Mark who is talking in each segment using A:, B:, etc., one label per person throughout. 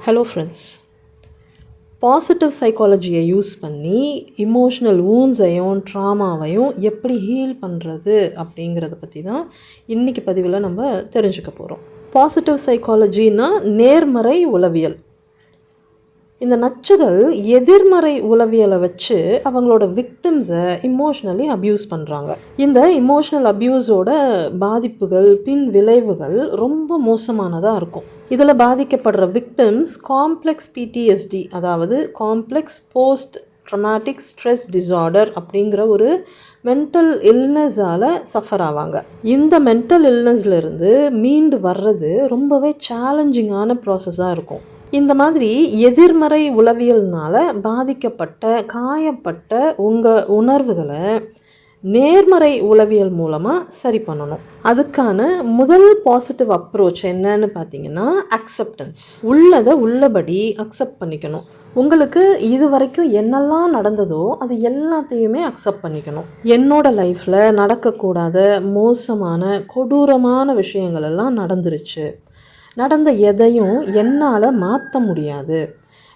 A: Hello friends, positive சைக்காலஜியை use பண்ணி emotional வூண்ட்ஸையும் ட்ராமாவையும் எப்படி heel பண்ணுறது அப்படிங்கிறத பற்றி தான் இன்றைக்கி பதிவில் நம்ம தெரிஞ்சுக்க போகிறோம். பாசிட்டிவ் சைக்காலஜின்னா நேர்மறை உளவியல். இந்த நச்சுகள் எதிர்மறை உளவியலை வச்சு அவங்களோட விக்டிம்ஸை இமோஷ்னலி அப்யூஸ் பண்ணுறாங்க. இந்த இமோஷ்னல் அப்யூஸோட பாதிப்புகள், பின் விளைவுகள் ரொம்ப மோசமானதாக இருக்கும். இதில் பாதிக்கப்படுற விக்டிம்ஸ் காம்ப்ளெக்ஸ் PTSD, அதாவது complex post traumatic stress disorder அப்படிங்கிற ஒரு மென்டல் இல்னஸால் சஃபர் ஆவாங்க. இந்த மென்டல் இல்னஸ்லேருந்து மீண்டு வர்றது ரொம்பவே சேலஞ்சிங்கான ப்ராசஸாக இருக்கும். இந்த மாதிரி எதிர்மறை உளவியல்னால் பாதிக்கப்பட்ட, காயப்பட்ட உங்கள் உணர்வுகளை நேர்மறை உளவியல் மூலமாக சரி பண்ணணும். அதுக்கான முதல் பாசிட்டிவ் அப்ரோச் என்னன்னு பார்த்தீங்கன்னா அக்செப்டன்ஸ். உள்ளதை உள்ளபடி அக்செப்ட் பண்ணிக்கணும். உங்களுக்கு இது வரைக்கும் என்னெல்லாம் நடந்ததோ அது எல்லாத்தையுமே அக்செப்ட் பண்ணிக்கணும். என்னோட லைஃப்பில் நடக்கக்கூடாத மோசமான கொடூரமான விஷயங்கள் எல்லாம் நடந்துருச்சு. நடந்த எதையும் என்னால் மாற்ற முடியாது.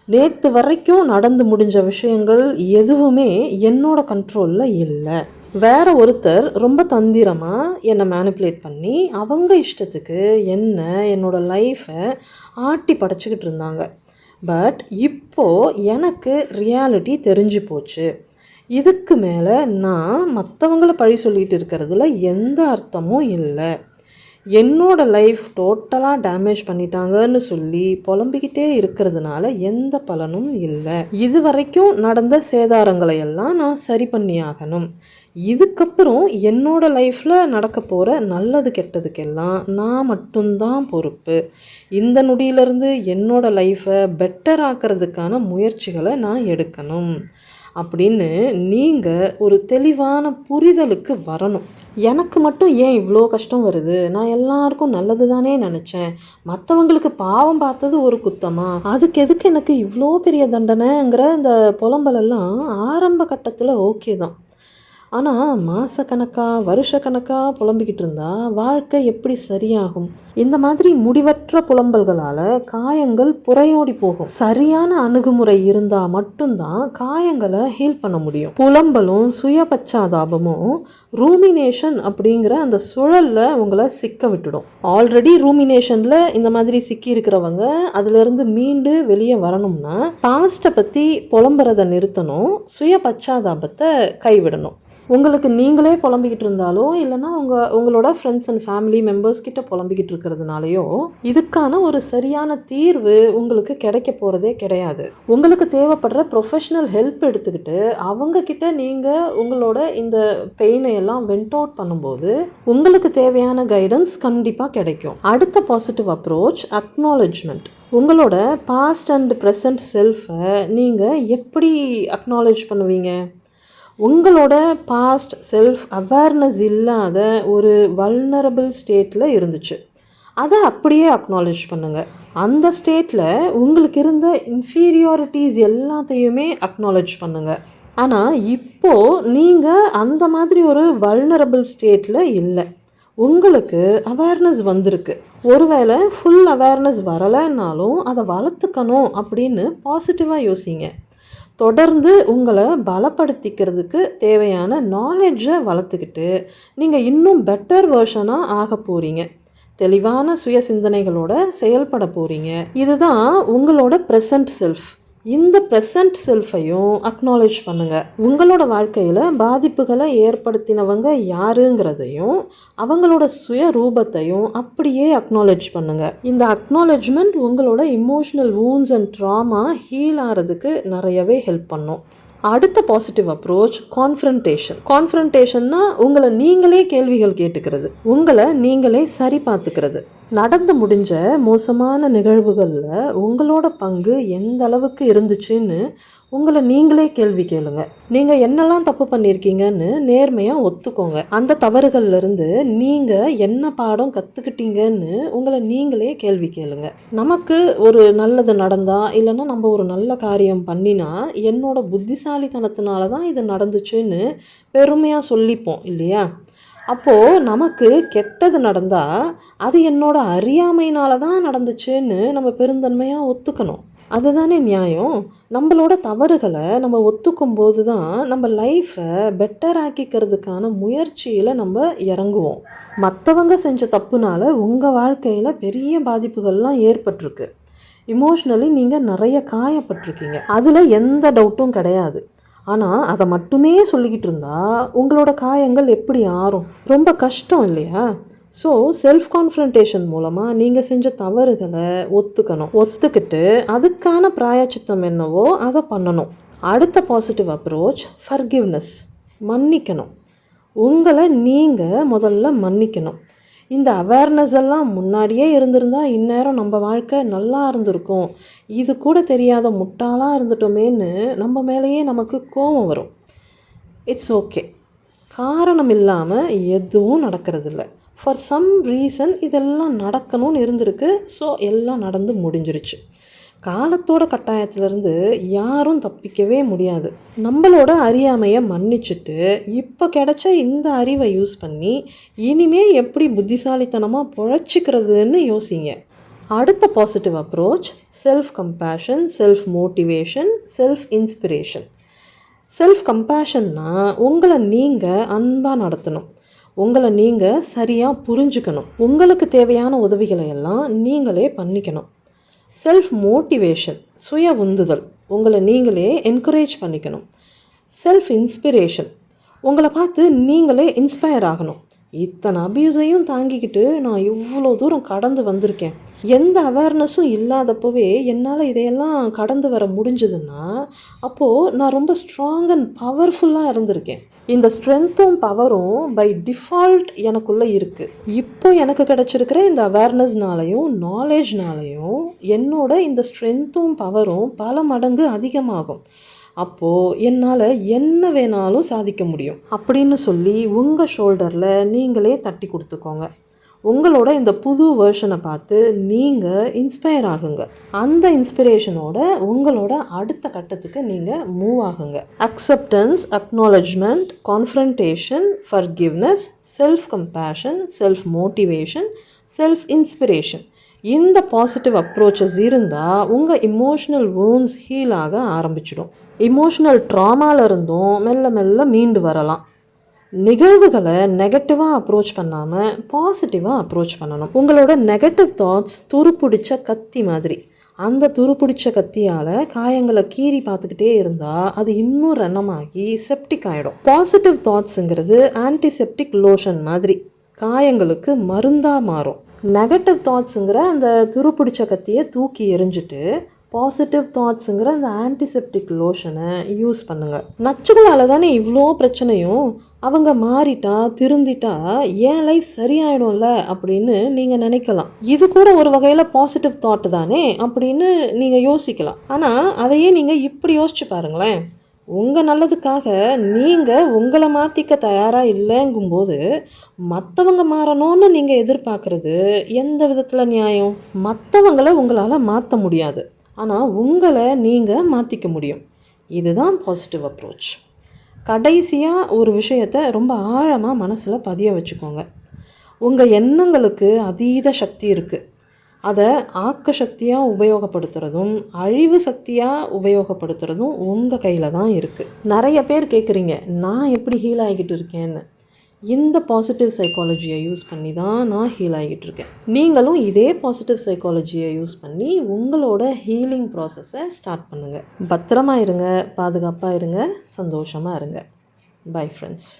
A: நேற்று வரைக்கும் நடந்து முடிஞ்ச விஷயங்கள் எதுவுமே என்னோட கண்ட்ரோலில் இல்லை. வேற ஒருத்தர் ரொம்ப தந்திரமாக என்னை மேனிப்புலேட் பண்ணி அவங்க இஷ்டத்துக்கு என்னோட லைஃப்பை ஆட்டி படைச்சிக்கிட்டு இருந்தாங்க. பட் இப்போது எனக்கு ரியாலிட்டி தெரிஞ்சு போச்சு. இதுக்கு மேலே நான் மற்றவங்கள பழி சொல்லிட்டு இருக்கிறதுல எந்த அர்த்தமும் இல்லை. என்னோட லைஃப் டோட்டலாக டேமேஜ் பண்ணிட்டாங்கன்னு சொல்லி புலம்பிக்கிட்டே இருக்கிறதுனால எந்த பலனும் இல்லை. இது வரைக்கும் நடந்த சேதாரங்களை எல்லாம் நான் சரி பண்ணி ஆகணும். இதுக்கப்புறம் என்னோட லைஃப்பில் நடக்க போகிற நல்லது கெட்டதுக்கெல்லாம் நான் மட்டும்தான் பொறுப்பு. இந்த நொடியிலேருந்து என்னோட லைஃப்பை பெட்டர் ஆக்கிறதுக்கான முயற்சிகளை நான் எடுக்கணும் அப்படின்னு நீங்கள் ஒரு தெளிவான புரிதலுக்கு வரணும். எனக்கு மட்டும் ஏன் இவ்வளோ கஷ்டம் வருது? நான் எல்லாருக்கும் நல்லது தானே நினச்சேன். மற்றவங்களுக்கு பாவம் பார்த்தது ஒரு குத்தமா? அதுக்கு எதுக்கு எனக்கு இவ்வளோ பெரிய தண்டனைங்கிற இந்த புலம்பலெல்லாம் ஆரம்ப கட்டத்தில் ஓகே தான். ஆனால் மாதக்கணக்காக வருஷக்கணக்காக புலம்பிக்கிட்டு இருந்தால் வாழ்க்கை எப்படி சரியாகும்? இந்த மாதிரி முடிவற்ற புலம்பல்களால் காயங்கள் புறையோடி போகும். சரியான அணுகுமுறை இருந்தால் மட்டும்தான் காயங்களை ஹீல் பண்ண முடியும். புலம்பலும் சுய பச்சாதாபமும் ரூமினேஷன் அப்படிங்கிற அந்த சுழலில் உங்களை சிக்க விட்டுடும். ஆல்ரெடி ரூமினேஷனில் இந்த மாதிரி சிக்கி இருக்கிறவங்க அதிலிருந்து மீண்டு வெளியே வரணும்னா பாஸ்ட்டை பற்றி புலம்புறதை நிறுத்தணும், சுய பச்சாதாபத்தை கைவிடணும். உங்களுக்கு நீங்களே புலம்பிக்கிட்டு இருந்தாலோ இல்லைன்னா உங்களோட ஃப்ரெண்ட்ஸ் அண்ட் ஃபேமிலி மெம்பர்ஸ் கிட்ட புலம்பிக்கிட்டு இருக்கிறதுனாலையோ இதுக்கான ஒரு சரியான தீர்வு உங்களுக்கு கிடைக்க போகிறதே கிடையாது. உங்களுக்கு தேவைப்படுற ப்ரொஃபஷ்னல் ஹெல்ப் எடுத்துக்கிட்டு அவங்கக்கிட்ட நீங்கள் உங்களோட இந்த பெயினை எல்லாம் வெண்ட் அவுட் பண்ணும்போது உங்களுக்கு தேவையான கைடன்ஸ் கண்டிப்பாக கிடைக்கும். அடுத்த பாசிட்டிவ் அப்ரோச் அக்னாலஜ்மெண்ட். உங்களோட பாஸ்ட் அண்ட் ப்ரெசன்ட் செல்ஃபை நீங்கள் எப்படி அக்னாலேஜ் பண்ணுவீங்க? உங்களோட பாஸ்ட் செல்ஃப் அவேர்னஸ் இல்லாத ஒரு வல்னரபிள் ஸ்டேட்டில் இருந்துச்சு. அதை அப்படியே அக்னாலேஜ் பண்ணுங்கள். அந்த ஸ்டேட்டில் உங்களுக்கு இருந்த இன்ஃபீரியாரிட்டிஸ் எல்லாத்தையுமே அக்னாலேஜ் பண்ணுங்கள். ஆனால் இப்போது நீங்கள் அந்த மாதிரி ஒரு வல்னரபிள் ஸ்டேட்டில் இல்லை. உங்களுக்கு அவேர்னஸ் வந்திருக்கு. ஒருவேளை ஃபுல் அவேர்னஸ் வரலைன்னாலும் அதை வளர்த்துக்கணும் அப்படின்னு பாசிட்டிவாக யோசிங்க. தொடர்ந்து உங்களை பலப்படுத்திக்கிறதுக்கு தேவையான நாலேஜை வளர்த்துக்கிட்டு நீங்கள் இன்னும் பெட்டர் வேர்ஷனாக ஆக போகிறீங்க. தெளிவான சுய சிந்தனைகளோட செயல்பட போகிறீங்க. இதுதான் உங்களோட ப்ரெசன்ட் செல்ஃப். இந்த ப்ரெசன்ட் செல்ஃபையும் அக்னாலேஜ் பண்ணுங்கள். உங்களோட வாழ்க்கையில் பாதிப்புகளை ஏற்படுத்தினவங்க யாருங்கிறதையும் அவங்களோட சுய ரூபத்தையும் அப்படியே அக்னாலேஜ் பண்ணுங்கள். இந்த அக்னாலேஜ்மெண்ட் உங்களோட emotional wounds and trauma heal ஆகிறதுக்கு நிறையவே ஹெல்ப் பண்ணும். அடுத்த பாசிட்டிவ் அப்ரோச் கான்ஃப்ரண்டேஷன். கான்ஃப்ரண்டேஷன்னா உங்களை நீங்களே கேள்விகள் கேட்டுக்கிறது, உங்களை நீங்களே சரி பார்த்துக்கிறது. நடந்து முடிஞ்ச மோசமான நிகழ்வுகளில் உங்களோட பங்கு எந்த அளவுக்கு இருந்துச்சுன்னு உங்களை நீங்களே கேள்வி கேளுங்க. நீங்கள் என்னெல்லாம் தப்பு பண்ணியிருக்கீங்கன்னு நேர்மையாக ஒத்துக்கோங்க. அந்த தவறுகள்லேருந்து நீங்கள் என்ன பாடம் கற்றுக்கிட்டீங்கன்னு உங்களை நீங்களே கேள்வி கேளுங்க. நமக்கு ஒரு நல்லது நடந்தா இல்லைன்னா நம்ம ஒரு நல்ல காரியம் பண்ணினா என்னோட புத்திசாலித்தனத்தினால தான் இது நடந்துச்சுன்னு பெருமையாக சொல்லிப்போம் இல்லையா? அப்போது நமக்கு கெட்டது நடந்தால் அது என்னோட அறியாமையினால தான் நடந்துச்சுன்னு நம்ம பெருந்தன்மையாக ஒத்துக்கணும். அதுதானே நியாயம். நம்மளோட தவறுகளை நம்ம ஒத்துக்கும் போது தான் நம்ம லைஃப்பை பெட்டர் ஆக்கிக்கிறதுக்கான முயற்சியில் நம்ம இறங்குவோம். மற்றவங்க செஞ்ச தப்புனால உங்கள் வாழ்க்கையில் பெரிய பாதிப்புகள்லாம் ஏற்பட்டிருக்கு. இமோஷ்னலி நீங்கள் நிறைய காயப்பட்டிருக்கீங்க. அதில் எந்த டவுட்டும் கிடையாது. ஆனால் அதை மட்டுமே சொல்லிக்கிட்டு இருந்தால் உங்களோட காயங்கள் எப்படி ஆறும்? ரொம்ப கஷ்டம் இல்லையா? ஸோ செல்ஃப் கான்ஃபரன்டேஷன் மூலமாக நீங்கள் செஞ்ச தவறுகளை ஒத்துக்கிட்டு அதுக்கான பிராயச்சித்தம் என்னவோ அதை பண்ணணும். அடுத்த பாசிட்டிவ் அப்ரோச் ஃபர்கிவ்னஸ், மன்னிக்கணும். உங்களை நீங்கள் முதல்ல மன்னிக்கணும். இந்த அவேர்னஸ் எல்லாம் முன்னாடியே இருந்திருந்தால் இந்நேரம் நம்ம வாழ்க்கை நல்லா இருந்திருக்கும், இது கூட தெரியாத முட்டாளாக இருந்துட்டோமேன்னு நம்ம மேலேயே நமக்கு கோபம் வரும். இட்ஸ் ஓகே, காரணம் இல்லாமல் எதுவும் நடக்கிறதில்ல. ஃபார் சம் ரீசன் இதெல்லாம் நடக்கணும்னு இருந்திருக்கு. ஸோ எல்லாம் நடந்து முடிஞ்சிருச்சு. காலத்தோட கட்டாயத்திலேருந்து யாரும் தப்பிக்கவே முடியாது. நம்மளோட அறியாமையை மன்னிச்சுட்டு இப்போ கிடைச்ச இந்த அறிவை யூஸ் பண்ணி இனிமேல் எப்படி புத்திசாலித்தனமாக பொழைச்சிக்கிறதுன்னு யோசிங்க. அடுத்த positive approach self compassion, self motivation, self inspiration. Self கம்பேஷன்னா உங்களை நீங்கள் அன்பாக நடத்தணும். உங்களை நீங்கள் சரியாக புரிஞ்சுக்கணும். உங்களுக்கு தேவையான உதவிகளை எல்லாம் நீங்களே பண்ணிக்கணும். செல்ஃப் மோட்டிவேஷன், சுய உந்துதல், உங்களை நீங்களே என்கரேஜ் பண்ணிக்கணும். செல்ஃப் இன்ஸ்பிரேஷன், உங்களை பார்த்து நீங்களே இன்ஸ்பயர் ஆகணும். இத்தனை அபியூஸையும் தாங்கிக்கிட்டு நான் இவ்வளோ தூரம் கடந்து வந்திருக்கேன், எந்த அவேர்னஸும் இல்லாதப்போவே என்னால் இதையெல்லாம் கடந்து வர முடிஞ்சதுன்னா அப்போது நான் ரொம்ப ஸ்ட்ராங் அண்ட் பவர்ஃபுல்லாக இருந்திருக்கேன். இந்த ஸ்ட்ரென்த்தும் பவரும் பை டிஃபால்ட் எனக்குள்ளே இருக்குது. இப்போ எனக்கு கிடச்சிருக்கிற இந்த அவேர்னஸ்னாலையும் நாலேஜ்னாலையும் என்னோட இந்த ஸ்ட்ரென்த்தும் பவரும் பல மடங்கு அதிகமாகும். அப்போது என்னால் என்ன வேணாலும் சாதிக்க முடியும் அப்படின்னு சொல்லி உங்கள் ஷோல்டரில் நீங்களே தட்டி கொடுத்துக்கோங்க. உங்களோட இந்த புது வேர்ஷனை பார்த்து நீங்கள் இன்ஸ்பயர் ஆகுங்க. அந்த இன்ஸ்பிரேஷனோட உங்களோட அடுத்த கட்டத்துக்கு நீங்கள் மூவ் ஆகுங்க. Acceptance, acknowledgement, confrontation, forgiveness, self compassion, self motivation, self inspiration. இந்த பாசிட்டிவ் அப்ரோச்சஸ் இருந்தால் உங்கள் இமோஷ்னல் வூண்ட்ஸ் ஹீல் ஆக ஆரம்பிச்சிடும். இமோஷ்னல் ட்ராமாவிலிருந்தும் மெல்ல மெல்ல மீண்டு வரலாம். நிகழ்வுகளை நெகட்டிவாக அப்ரோச் பண்ணாமல் பாசிட்டிவாக அப்ரோச் பண்ணணும். உங்களோட நெகட்டிவ் தாட்ஸ் துருப்பிடிச்ச கத்தி மாதிரி. அந்த துருப்பிடிச்ச கத்தியால் காயங்களை கீறி பார்த்துக்கிட்டே இருந்தால் அது இன்னும் ரணமாகி செப்டிக் ஆகிடும். பாசிட்டிவ் தாட்ஸுங்கிறது ஆன்டிசெப்டிக் லோஷன் மாதிரி காயங்களுக்கு மருந்தாக மாறும். நெகட்டிவ் தாட்ஸுங்கிற அந்த துருப்பிடிச்ச கத்தியை தூக்கி எறிஞ்சிட்டு பாசிட்டிவ் தாட்ஸுங்கிற அந்த ஆன்டிசெப்டிக் லோஷனை யூஸ் பண்ணுங்கள். நச்சுகளால் தானே இவ்வளோ பிரச்சனையும். அவங்க மாறிட்டா திருந்திட்டா என் லைஃப் சரியாயிடும்ல அப்படின்னு நீங்கள் நினைக்கலாம். இது கூட ஒரு வகையில் பாசிட்டிவ் தாட் தானே அப்படின்னு நீங்கள் யோசிக்கலாம். ஆனால் அதையே நீங்கள் இப்படி யோசிச்சு பாருங்களேன். உங்கள் நல்லதுக்காக நீங்கள் உங்களை மாற்றிக்க தயாராக இல்லைங்கும்போது மற்றவங்க மாறணும்னு நீங்கள் எதிர்பார்க்குறது எந்த விதத்தில் நியாயம்? மற்றவங்களை உங்களால் மாற்ற முடியாது, ஆனால் உங்களை நீங்கள் மாற்றிக்க முடியும். இதுதான் பாசிட்டிவ் அப்ரோச். கடைசியாக ஒரு விஷயத்தை ரொம்ப ஆழமாக மனசில் பதிய வச்சுக்கோங்க. உங்கள் எண்ணங்களுக்கு அதீத சக்தி இருக்குது. அதை ஆக்க சக்தியாக உபயோகப்படுத்துகிறதும் அழிவு சக்தியாக உபயோகப்படுத்துகிறதும் உங்கள் கையில் தான் இருக்குது. நிறைய பேர் கேட்குறீங்க, நான் எப்படி ஹீல் ஆகிக்கிட்டு இருக்கேன்னு. இந்த பாசிட்டிவ் சைக்காலஜியை யூஸ் பண்ணி தான் நான் ஹீல் ஆகிட்டு இருக்கேன். நீங்களும் இதே பாசிட்டிவ் சைக்காலஜியை யூஸ் பண்ணி உங்களோட ஹீலிங் ப்ராசஸை ஸ்டார்ட் பண்ணுங்கள். பத்திரமா இருங்க, பாதுகாப்பாக இருங்க, சந்தோஷமாக இருங்க. Bye friends.